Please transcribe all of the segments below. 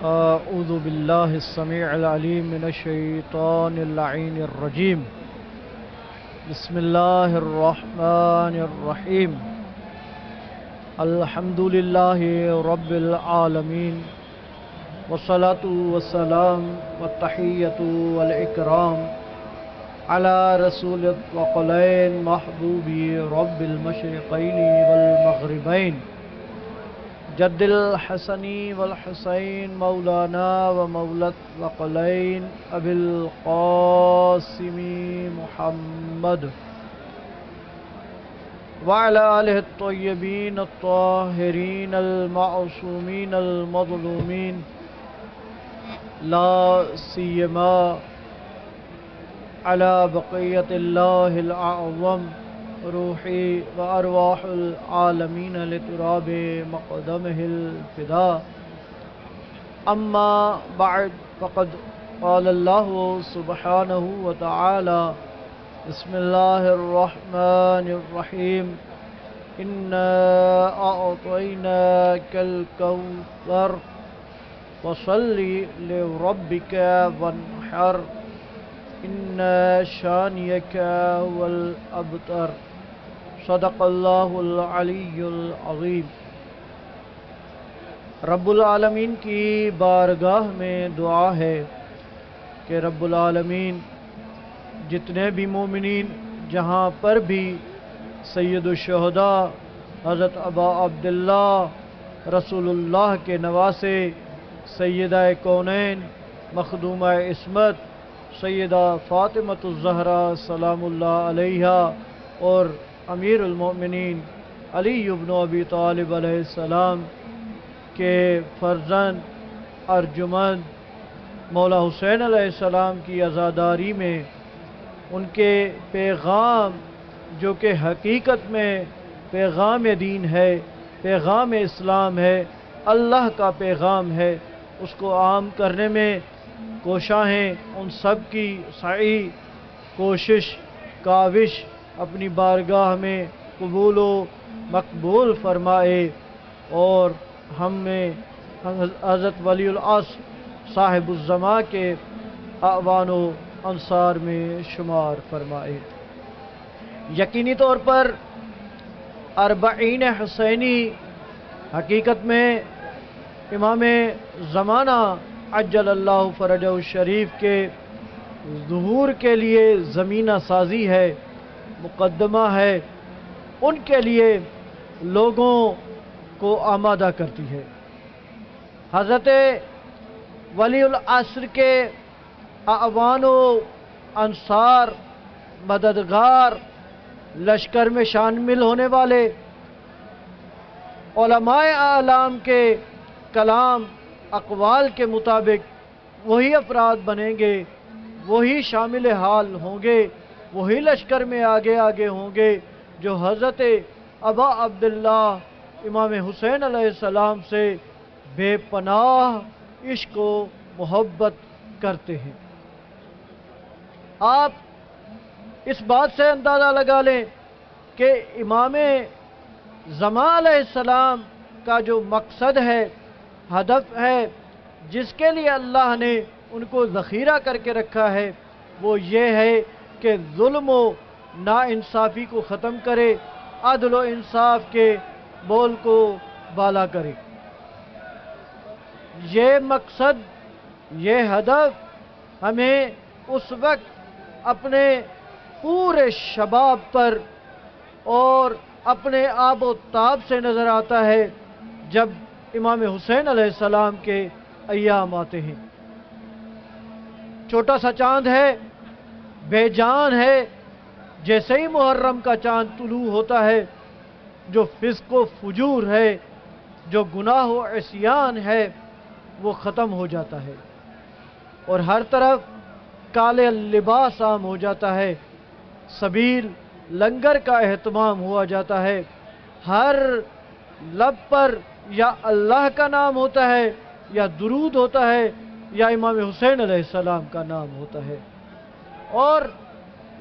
أعوذ بالله السميع العليم من الشيطان اللعين الرجيم. بسم الله الرحمن الرحيم. الحمد لله رب العالمين، والصلاة والسلام والتحية والإكرام على رسول الثقلين محبوب رب المشرقين والمغربين جد الحسن والحسين مولانا ومولى الثقلين أبي القاسم محمد وعلى آله الطيبين الطاهرين المعصومين المظلومين، لا سيما على بقية الله الأعظم روحي وأرواح العالمين لتراب مقدمه الفداء. أما بعد، فقد قال الله سبحانه وتعالى: بسم الله الرحمن الرحيم. إنا أعطيناك الكوثر فصل لربك وانحر إن شانئك هو الأبتر. صدق اللہ العلی العظیم۔ رب العالمین کی بارگاہ میں دعا ہے کہ رب العالمین جتنے بھی مومنین جہاں پر بھی سید الشہداء حضرت ابا عبداللہ رسول اللہ کے نواسے سیدہ کونین مخدومہ عصمت سیدہ فاطمۃ الزہرا سلام اللہ علیہا اور امیر المؤمنین علی بن ابی طالب علیہ السلام کے فرزند ارجمند مولا حسین علیہ السلام کی عزاداری میں ان کے پیغام، جو کہ حقیقت میں پیغام دین ہے، پیغام اسلام ہے، اللہ کا پیغام ہے، اس کو عام کرنے میں کوشاں ان سب کی سعی کوشش کاوش اپنی بارگاہ میں قبول و مقبول فرمائے، اور ہم میں حضرت ولی العصر صاحب الزماں کے اعوان و انصار میں شمار فرمائے۔ یقینی طور پر اربعین حسینی حقیقت میں امام زمانہ عجل اللہ فرجہ الشریف کے ظہور کے لیے زمینہ سازی ہے، مقدمہ ہے، ان کے لیے لوگوں کو آمادہ کرتی ہے۔ حضرت ولی العصر کے اعوان و انصار، مددگار، لشکر میں شامل ہونے والے علماء اعلام کے کلام اقوال کے مطابق وہی افراد بنیں گے، وہی شامل حال ہوں گے، وہی لشکر میں آگے آگے ہوں گے جو حضرت ابا عبداللہ امام حسین علیہ السلام سے بے پناہ عشق و محبت کرتے ہیں۔ آپ اس بات سے اندازہ لگا لیں کہ امام زمان علیہ السلام کا جو مقصد ہے، ہدف ہے، جس کے لیے اللہ نے ان کو ذخیرہ کر کے رکھا ہے، وہ یہ ہے کہ ظلم و ناانصافی کو ختم کرے، عدل و انصاف کے بول کو بالا کرے۔ یہ مقصد، یہ ہدف ہمیں اس وقت اپنے پورے شباب پر اور اپنے آب و تاب سے نظر آتا ہے جب امام حسین علیہ السلام کے ایام آتے ہیں۔ چھوٹا سا چاند ہے، بے جان ہے، جیسے ہی محرم کا چاند طلوع ہوتا ہے جو فسق و فجور ہے، جو گناہ و عصیان ہے، وہ ختم ہو جاتا ہے، اور ہر طرف کالے لباس عام ہو جاتا ہے، سبیل لنگر کا اہتمام ہوا جاتا ہے، ہر لب پر یا اللہ کا نام ہوتا ہے، یا درود ہوتا ہے، یا امام حسین علیہ السلام کا نام ہوتا ہے۔ اور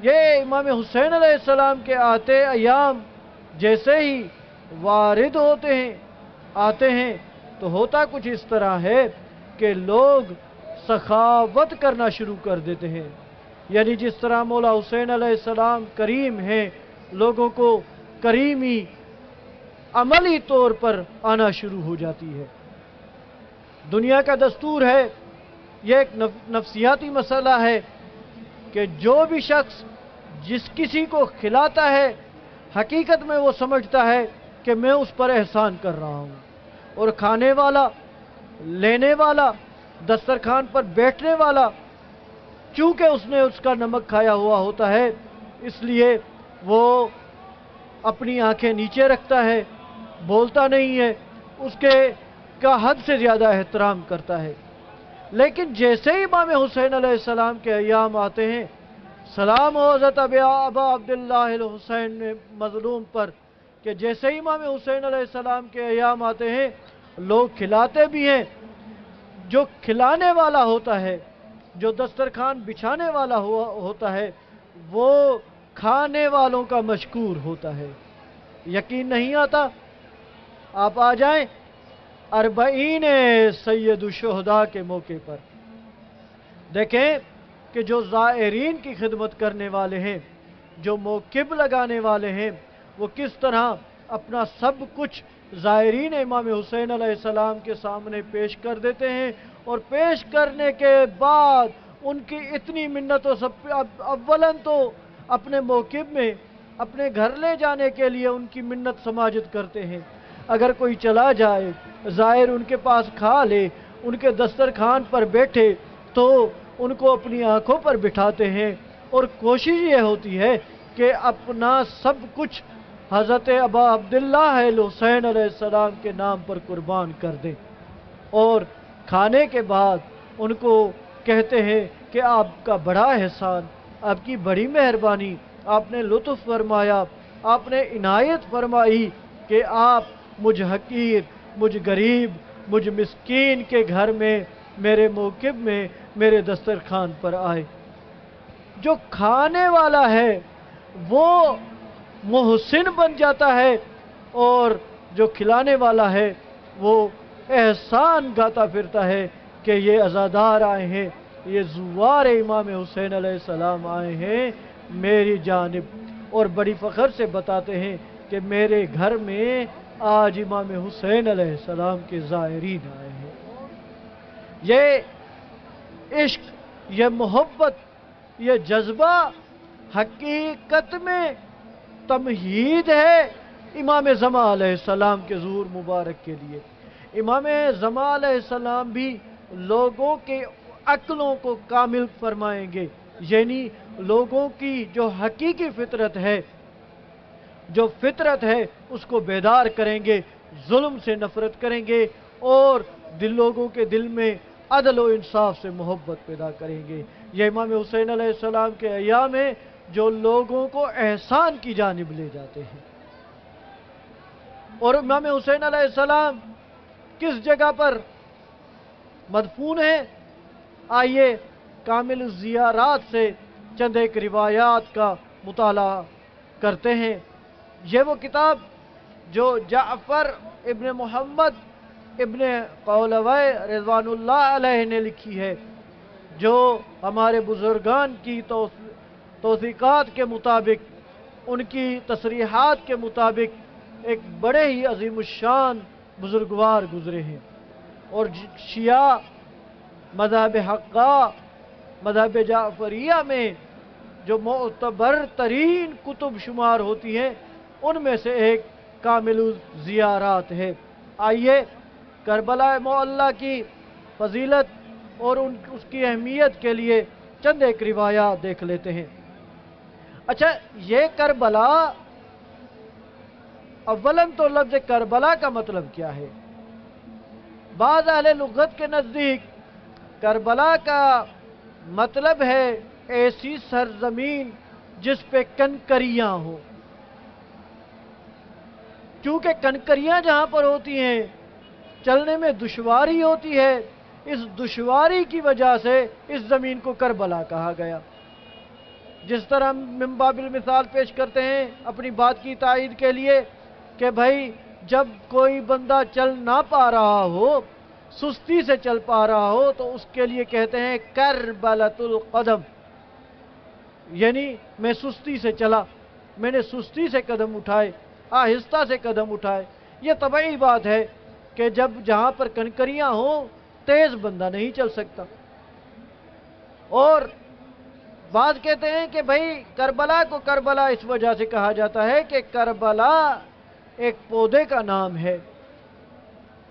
یہ امام حسین علیہ السلام کے آتے ایام جیسے ہی وارد ہوتے ہیں، آتے ہیں، تو ہوتا کچھ اس طرح ہے کہ لوگ سخاوت کرنا شروع کر دیتے ہیں، یعنی جس طرح مولا حسین علیہ السلام کریم ہیں، لوگوں کو کریمی عملی طور پر آنا شروع ہو جاتی ہے۔ دنیا کا دستور ہے، یہ ایک نفسیاتی مسئلہ ہے کہ جو بھی شخص جس کسی کو کھلاتا ہے، حقیقت میں وہ سمجھتا ہے کہ میں اس پر احسان کر رہا ہوں، اور کھانے والا، لینے والا، دسترخوان پر بیٹھنے والا، چونکہ اس نے اس کا نمک کھایا ہوا ہوتا ہے، اس لیے وہ اپنی آنکھیں نیچے رکھتا ہے، بولتا نہیں ہے، اس کے کا حد سے زیادہ احترام کرتا ہے۔ لیکن جیسے ہی امام حسین علیہ السلام کے ایام آتے ہیں، سلام ہو حضرت ابا عبداللہ الحسین مظلوم پر، کہ جیسے ہی امام حسین علیہ السلام کے ایام آتے ہیں، لوگ کھلاتے بھی ہیں، جو کھلانے والا ہوتا ہے، جو دسترخوان بچھانے والا ہوتا ہے، وہ کھانے والوں کا مشکور ہوتا ہے۔ یقین نہیں آتا؟ آپ آ جائیں 40 سید الشہداء کے موقع پر، دیکھیں کہ جو زائرین کی خدمت کرنے والے ہیں، جو موقف لگانے والے ہیں، وہ کس طرح اپنا سب کچھ زائرین امام حسین علیہ السلام کے سامنے پیش کر دیتے ہیں، اور پیش کرنے کے بعد ان کی اتنی منت و سب، اولاً تو اپنے موقف میں اپنے گھر لے جانے کے لیے ان کی منت سماجت کرتے ہیں، اگر کوئی چلا جائے، زائر ان کے پاس کھا لے، ان کے دسترخوان پر بیٹھے، تو ان کو اپنی آنکھوں پر بٹھاتے ہیں، اور کوشش یہ ہوتی ہے کہ اپنا سب کچھ حضرت ابا عبداللہ الحسین علیہ السلام کے نام پر قربان کر دیں، اور کھانے کے بعد ان کو کہتے ہیں کہ آپ کا بڑا احسان، آپ کی بڑی مہربانی، آپ نے لطف فرمایا، آپ نے عنایت فرمائی کہ آپ مجھ حقیر، مجھ غریب، مجھ مسکین کے گھر میں، میرے موقف میں، میرے دسترخوان پر آئے۔ جو کھانے والا ہے وہ محسن بن جاتا ہے، اور جو کھلانے والا ہے وہ احسان گاتا پھرتا ہے کہ یہ عزادار آئے ہیں، یہ زوار امام حسین علیہ السلام آئے ہیں میری جانب، اور بڑی فخر سے بتاتے ہیں کہ میرے گھر میں آج امام حسین علیہ السلام کے زائرین آئے ہیں۔ یہ عشق، یہ محبت، یہ جذبہ حقیقت میں تمہید ہے امام زمان علیہ السلام کے ظہور مبارک کے لیے۔ امام زمان علیہ السلام بھی لوگوں کے عقلوں کو کامل فرمائیں گے، یعنی لوگوں کی جو حقیقی فطرت ہے، جو فطرت ہے، اس کو بیدار کریں گے، ظلم سے نفرت کریں گے، اور لوگوں کے دل میں عدل و انصاف سے محبت پیدا کریں گے۔ یہ امام حسین علیہ السلام کے ایام ہیں جو لوگوں کو احسان کی جانب لے جاتے ہیں۔ اور امام حسین علیہ السلام کس جگہ پر مدفون ہیں؟ آئیے کامل الزیارات سے چند ایک روایات کا مطالعہ کرتے ہیں۔ یہ وہ کتاب جو جعفر ابن محمد ابن قولوی رضوان اللہ علیہ نے لکھی ہے، جو ہمارے بزرگان کی توثیقات کے مطابق، ان کی تصریحات کے مطابق ایک بڑے ہی عظیم الشان بزرگوار گزرے ہیں، اور شیعہ مذہب حقہ، مذہب جعفریہ میں جو معتبر ترین کتب شمار ہوتی ہیں، ان میں سے ایک کامل الزیارات ہے۔ آئیے کربلا معلی کی فضیلت اور اس کی اہمیت کے لیے چند ایک روایات دیکھ لیتے ہیں۔ اچھا، یہ کربلا اولن تو لفظ کربلا کا مطلب کیا ہے؟ بعض اہل لغت کے نزدیک کربلا کا مطلب ہے ایسی سرزمین جس پہ کنکریاں ہوں، چونکہ کنکریاں جہاں پر ہوتی ہیں چلنے میں دشواری ہوتی ہے، اس دشواری کی وجہ سے اس زمین کو کربلا کہا گیا۔ جس طرح ہم من باب المثال پیش کرتے ہیں اپنی بات کی تائید کے لیے کہ بھائی جب کوئی بندہ چل نہ پا رہا ہو، سستی سے چل پا رہا ہو، تو اس کے لیے کہتے ہیں کربلۃ القدم، یعنی میں سستی سے چلا، میں نے سستی سے قدم اٹھائے، آہستہ سے قدم اٹھائے۔ یہ طبعی بات ہے کہ جب جہاں پر کنکریاں ہوں تیز بندہ نہیں چل سکتا۔ اور بعض کہتے ہیں کہ بھائی کربلا کو کربلا اس وجہ سے کہا جاتا ہے کہ کربلا ایک پودے کا نام ہے،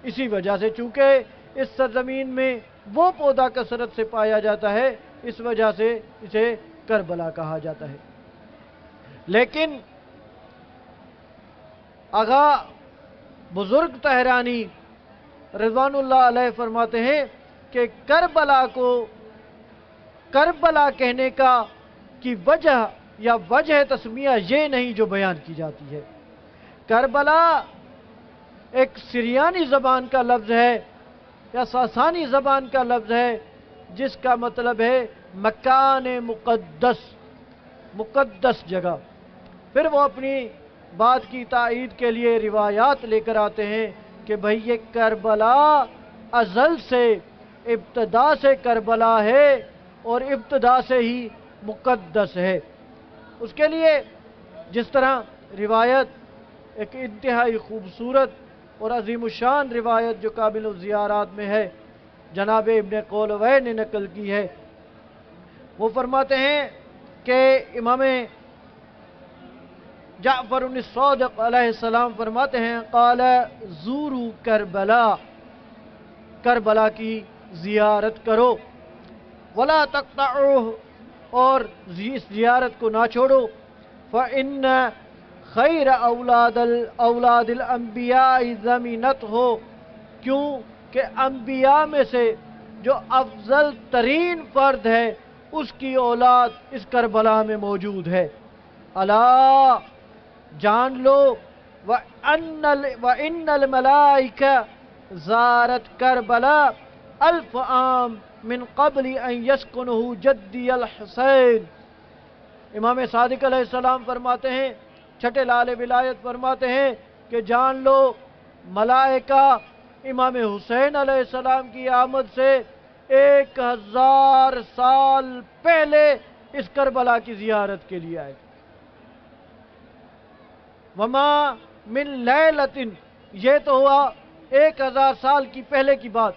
اسی وجہ سے چونکہ اس سرزمین میں وہ پودا کثرت سے پایا جاتا ہے، اس وجہ سے اسے کربلا کہا جاتا ہے۔ لیکن آغا بزرگ طہرانی رضوان اللہ علیہ فرماتے ہیں کہ کربلا کو کربلا کہنے کی وجہ یا وجہ تسمیہ یہ نہیں جو بیان کی جاتی ہے۔ کربلا ایک سریانی زبان کا لفظ ہے یا ساسانی زبان کا لفظ ہے، جس کا مطلب ہے مکان مقدس، مقدس جگہ۔ پھر وہ اپنی بات کی تائید کے لیے روایات لے کر آتے ہیں کہ بھئی یہ کربلا ازل سے، ابتدا سے کربلا ہے اور ابتدا سے ہی مقدس ہے۔ اس کے لیے جس طرح روایت ایک انتہائی خوبصورت اور عظیم الشان روایت جو قابل الزیارات میں ہے، جناب ابن قولوی نے نقل کی ہے، وہ فرماتے ہیں کہ امام جعفر الصادق علیہ السلام فرماتے ہیں قال زوروا کربلا، کربلا کی زیارت کرو، ولا تقطعوه، اور اس زیارت کو نہ چھوڑو، فإن خیر اولاد الانبیاء زمینت ہو، کیوں کہ انبیاء میں سے جو افضل ترین فرد ہے اس کی اولاد اس کربلا میں موجود ہے۔ الا، جان لو، وَإِنَّ الْمَلَائِكَةَ زارت کربلا 1000 عام من قبل ان یسکنہ جدی الحسین۔ امام صادق علیہ السلام فرماتے ہیں، چھٹے لال ولایت فرماتے ہیں کہ جان لو ملائکہ امام حسین علیہ السلام کی آمد سے 1000 سال پہلے اس کربلا کی زیارت کے لیے آئے۔ وما من لیلۃ، یہ تو ہوا 1000 سال کی پہلے کی بات۔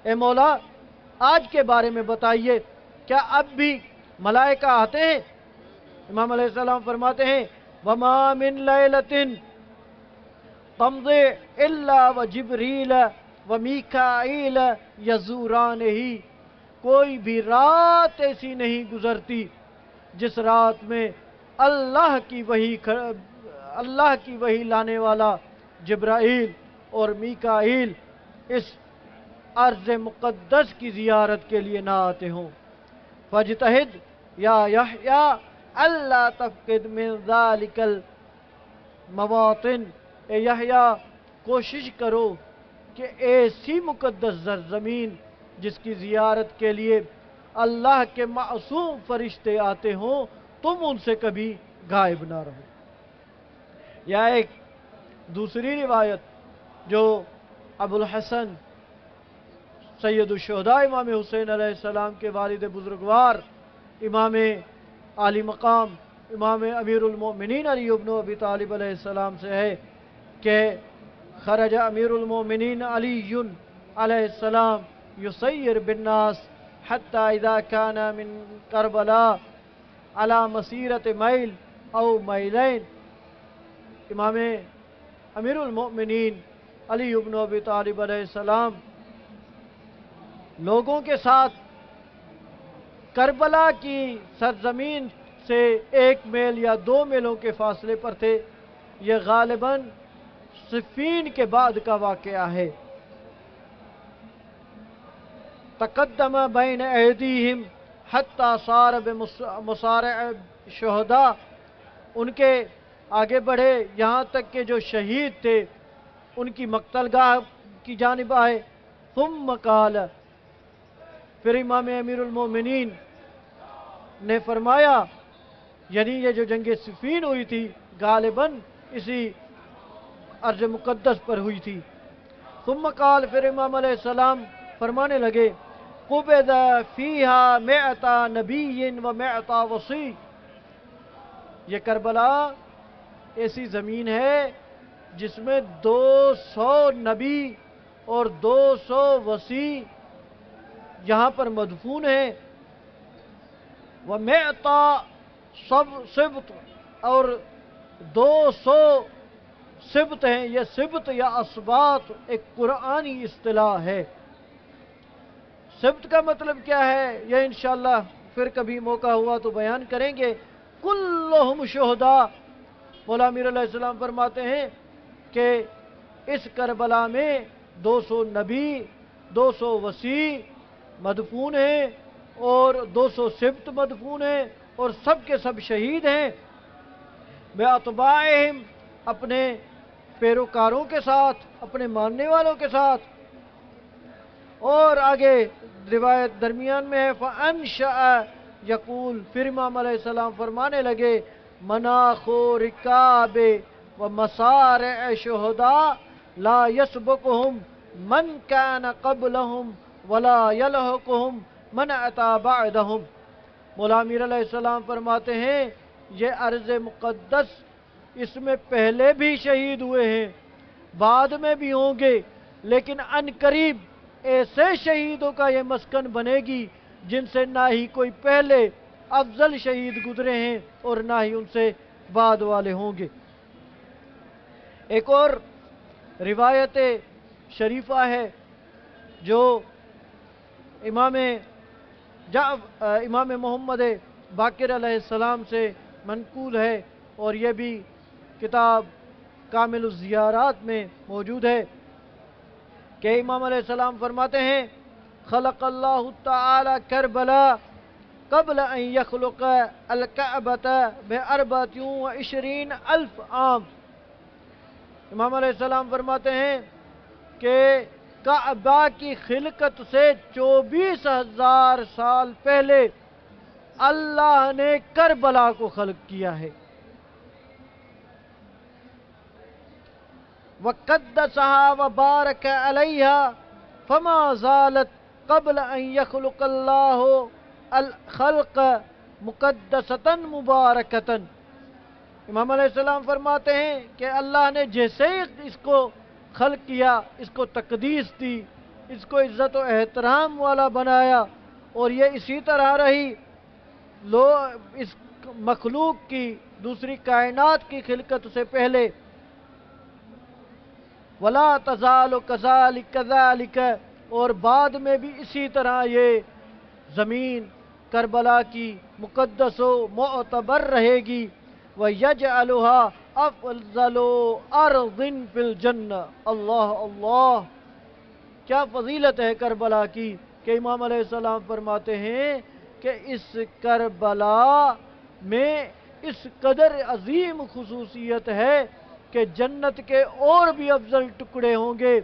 اے مولا آج کے بارے میں بتائیے، کیا اب بھی ملائکہ آتے ہیں؟ امام علیہ السلام فرماتے ہیں وما من لیلۃ تمضی الا وجبریل ومیکائیل یزورانہ، کوئی بھی رات ایسی نہیں گزرتی جس رات میں اللہ کی وحی لانے والا جبرائیل اور میکائیل اس ارض مقدس کی زیارت کے لیے نہ آتے ہوں۔ فاجتہد یا یحییٰ اللہ تفقد من ذالک المواطن، اے یحییٰ کوشش کرو کہ ایسی مقدس سرزمین جس کی زیارت کے لیے اللہ کے معصوم فرشتے آتے ہوں، تم ان سے کبھی غائب نہ رہو۔ یا ایک دوسری روایت جو ابو الحسن سید الشہداء امام حسین علیہ السلام کے والد بزرگوار امام عالی مقام امام امیر المؤمنین علی ابن ابی طالب علیہ السلام سے ہے کہ خرج امیر المؤمنین علی علیہ السلام یسیر بالناس حتی اذا کان من کربلا علی مسیرت میل او میلین۔ امام امیر المؤمنین علی ابن ابی طالب علیہ السلام لوگوں کے ساتھ کربلا کی سرزمین سے 1 میل یا 2 میلوں کے فاصلے پر تھے، یہ غالباً صفین کے بعد کا واقعہ ہے۔ تقدم بین ایدیہم حتی صار بمصارع شہداء، ان کے آگے بڑھے یہاں تک کہ جو شہید تھے ان کی مقتل گاہ کی جانب آئے۔ ثم قال، پھر امام امیر المومنین نے فرمایا، یعنی یہ جو جنگ صفین ہوئی تھی غالباً اسی ارض مقدس پر ہوئی تھی۔ ثم قال، پھر امام علیہ السلام فرمانے لگے، قبض فیہا مئتا نبی و مئتا وصی، یہ کربلا ایسی زمین ہے جس میں 200 نبی اور 200 وصی یہاں پر مدفون ہیں۔ ومئتا سبت، اور 200 سبت ہیں۔ یہ سبت یا اسباط ایک قرآنی اصطلاح ہے۔ سبت کا مطلب کیا ہے یہ انشاءاللہ پھر کبھی موقع ہوا تو بیان کریں گے۔ کلہم شہداء، مولا امیر علیہ السلام فرماتے ہیں کہ اس کربلا میں 200 نبی، 200 وصی مدفون ہیں اور 200 سبت مدفون ہیں، اور سب کے سب شہید ہیں۔ بِأَطْبَاعِهِمْ، اپنے پیروکاروں کے ساتھ، اپنے ماننے والوں کے ساتھ۔ اور آگے روایت درمیان میں ہے، فَأَنْشَأَ یقول، پھر امام علیہ السلام فرمانے لگے، مناخ رکاب و مسارع شہداء لا يسبقهم من كان قبلهم ولا يلحقهم من اتى بعدهم۔ مولا امیر علیہ السلام فرماتے ہیں یہ ارض مقدس، اس میں پہلے بھی شہید ہوئے ہیں، بعد میں بھی ہوں گے، لیکن ان قریب ایسے شہیدوں کا یہ مسکن بنے گی جن سے نہ ہی کوئی پہلے افضل شہید گزرے ہیں اور نہ ہی ان سے بعد والے ہوں گے۔ ایک اور روایت شریفہ ہے جو امام محمد باقر علیہ السلام سے منقول ہے، اور یہ بھی کتاب کامل الزیارات میں موجود ہے کہ امام علیہ السلام فرماتے ہیں، خلق اللہ تعالی کربلا قبل ان یخلق الکعبۃ ب24,000 عام۔ امام علیہ السلام فرماتے ہیں کہ کعبہ کی خلقت سے 24,000 سال پہلے اللہ نے کربلا کو خلق کیا ہے۔ وَقَدَّسَهَا وَبَارَكَ عَلَيْهَا فَمَا زَالَتْ قَبْلَ أَن يَخْلُقَ اللَّهُ الْخَلْقَ مُقَدَّسَةً مُبَارَكَةً۔ امام علیہ السلام فرماتے ہیں کہ اللہ نے جیسے ہی اس کو خلق کیا، اس کو تقدیس دی، اس کو عزت و احترام والا بنایا، اور یہ اسی طرح رہی اس مخلوق کی، دوسری کائنات کی خلقت سے پہلے۔ وَلَا تَزَالُ كَذَلِكَ، اور بعد میں بھی اسی طرح یہ زمین کربلا کی مقدس و معتبر رہے گی۔ وَيَجْعَلُهَا أَفْضَلُ أَرْضٍ فِي الْجَنَّةِ۔ اللہ اللہ، کیا فضیلت ہے کربلا کی کہ امام علیہ السلام فرماتے ہیں کہ اس کربلا میں اس قدر عظیم خصوصیت ہے کہ جنت کے اور بھی افضل ٹکڑے ہوں گے،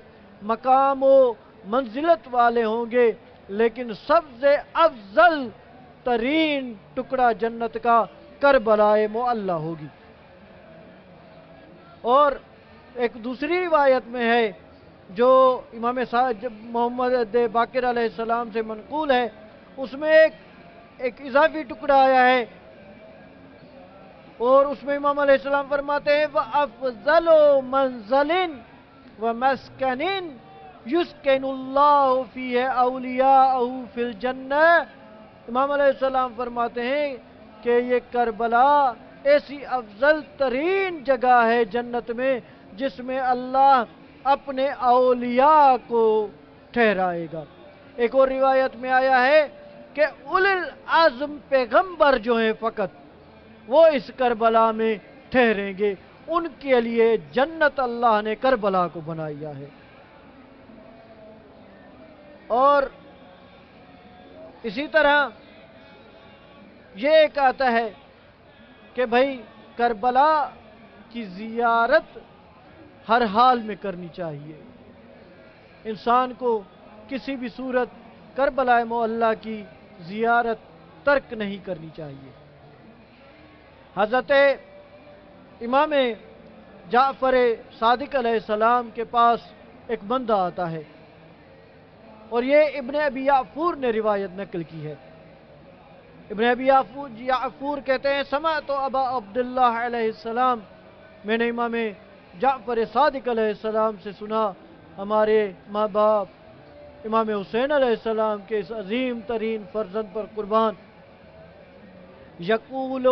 مقام و منزلت والے ہوں گے، لیکن سب سے افضل ترین ٹکڑا جنت کا کربلا معلی ہوگی۔ اور ایک دوسری روایت میں ہے جو امام محمد باقر علیہ السلام سے منقول ہے، اس میں ایک اضافی ٹکڑا آیا ہے، اور اس میں امام علیہ السلام فرماتے ہیں وَأَفْضَلُ مَنزَلٍ وَمَسْكَنٍ يُسْكِنُ اللَّهُ فِيهِ أَوْلِيَاءَهُ فِي الْجَنَّةِ۔ امام علیہ السلام فرماتے ہیں کہ یہ کربلا ایسی افضل ترین جگہ ہے جنت میں جس میں اللہ اپنے اولیاء کو ٹھہرائے گا۔ ایک اور روایت میں آیا ہے کہ اولو العزم پیغمبر جو ہیں فقط وہ اس کربلا میں ٹھہریں گے، ان کے لیے جنت اللہ نے کربلا کو بنایا ہے۔ اور اسی طرح یہ ایک آتا ہے کہ بھائی کربلا کی زیارت ہر حال میں کرنی چاہیے، انسان کو کسی بھی صورت کربلا معلیٰ کی زیارت ترک نہیں کرنی چاہیے۔ حضرت امام جعفر صادق علیہ السلام کے پاس ایک بندہ آتا ہے، اور یہ ابن ابی یعفور نے روایت نقل کی ہے۔ ابن ابی یعفور کہتے ہیں سمعت ابا عبداللہ علیہ السلام، میں نے امام جعفر صادق علیہ السلام سے سنا، ہمارے ماں باپ امام حسین علیہ السلام کے اس عظیم ترین فرزند پر قربان، یقول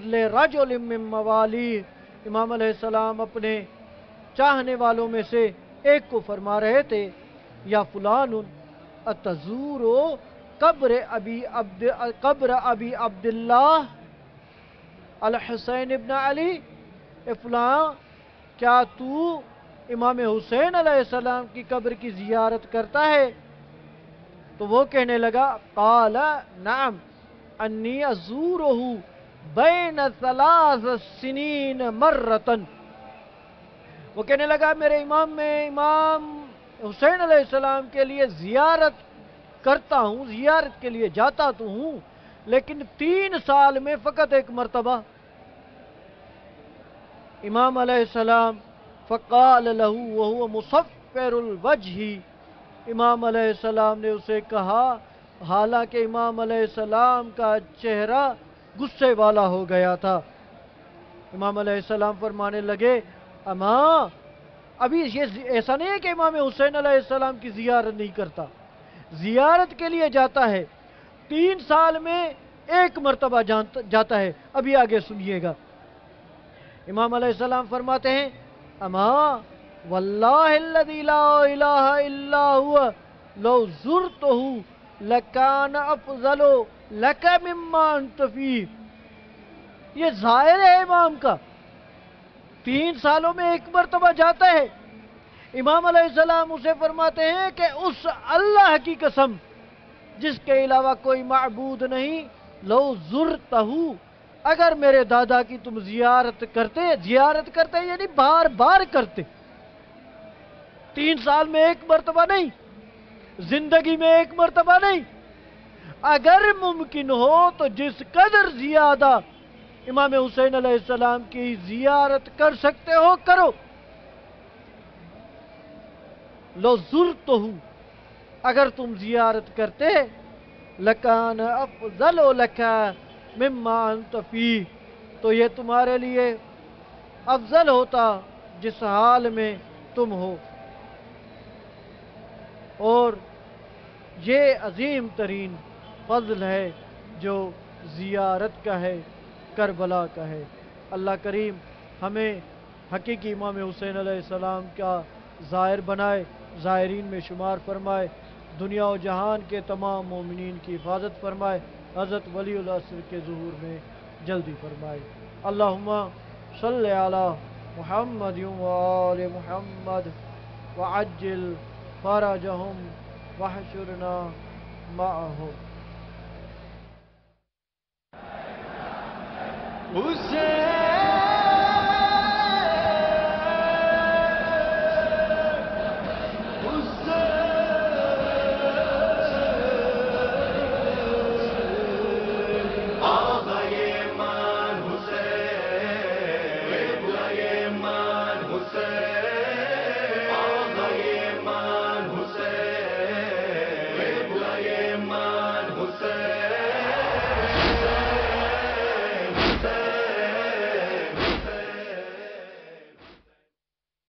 لرجل من موالی، امام علیہ السلام اپنے چاہنے والوں میں سے ایک کو فرما رہے تھے، یا فلان اتزور قبر ابی عبداللہ الحسین ابن علی، اے فلاں کیا تو امام حسین علیہ السلام کی قبر کی زیارت کرتا ہے؟ تو وہ کہنے لگا قال نعم انی ازورہ بین 3 سنین مرتن، وہ کہنے لگا میرے امام حسین علیہ السلام کے لیے زیارت کرتا ہوں، زیارت کے لیے جاتا تو ہوں، لیکن 3 سال میں فقط ایک مرتبہ۔ امام علیہ السلام فقال له وهو مصفر الوجہ، امام علیہ السلام نے اسے کہا حالانکہ امام علیہ السلام کا چہرہ غصے والا ہو گیا تھا۔ امام علیہ السلام فرمانے لگے اما ابھی یہ ایسا نہیں ہے کہ امام حسین علیہ السلام کی زیارت نہیں کرتا، زیارت کے لیے جاتا ہے، 3 سال میں ایک مرتبہ جاتا ہے۔ ابھی آگے سنیے گا، امام علیہ السلام فرماتے ہیں اما واللہ الذی لا الہ الا ہوا لو زرتہ لکان افضل لک مما انت فیہ، یہ ظاہر ہے امام کا، 3 سالوں میں ایک مرتبہ جاتا ہے۔ امام علیہ السلام اسے فرماتے ہیں کہ اس اللہ کی قسم جس کے علاوہ کوئی معبود نہیں، لو زرتہ، اگر میرے دادا کی تم زیارت کرتے یعنی بار بار کرتے، 3 سال میں ایک مرتبہ نہیں، زندگی میں ایک مرتبہ نہیں، اگر ممکن ہو تو جس قدر زیادہ امام حسین علیہ السلام کی زیارت کر سکتے ہو کرو، لو زرتہ، اگر تم زیارت کرتے لکان افضل لک مما انت فیہ، تو یہ تمہارے لیے افضل ہوتا جس حال میں تم ہو۔ اور یہ عظیم ترین فضل ہے جو زیارت کا ہے، کربلا کا ہے۔ اللہ کریم ہمیں حقیقی امام حسین علیہ السلام کا زائر بنائے، زائرین میں شمار فرمائے، دنیا و جہان کے تمام مومنین کی حفاظت فرمائے، حضرت ولی العصر کے ظہور میں جلدی فرمائے۔ اللہم صلی علی محمد و آل محمد وعجل فرجہم واحشرنا معہم۔ حسین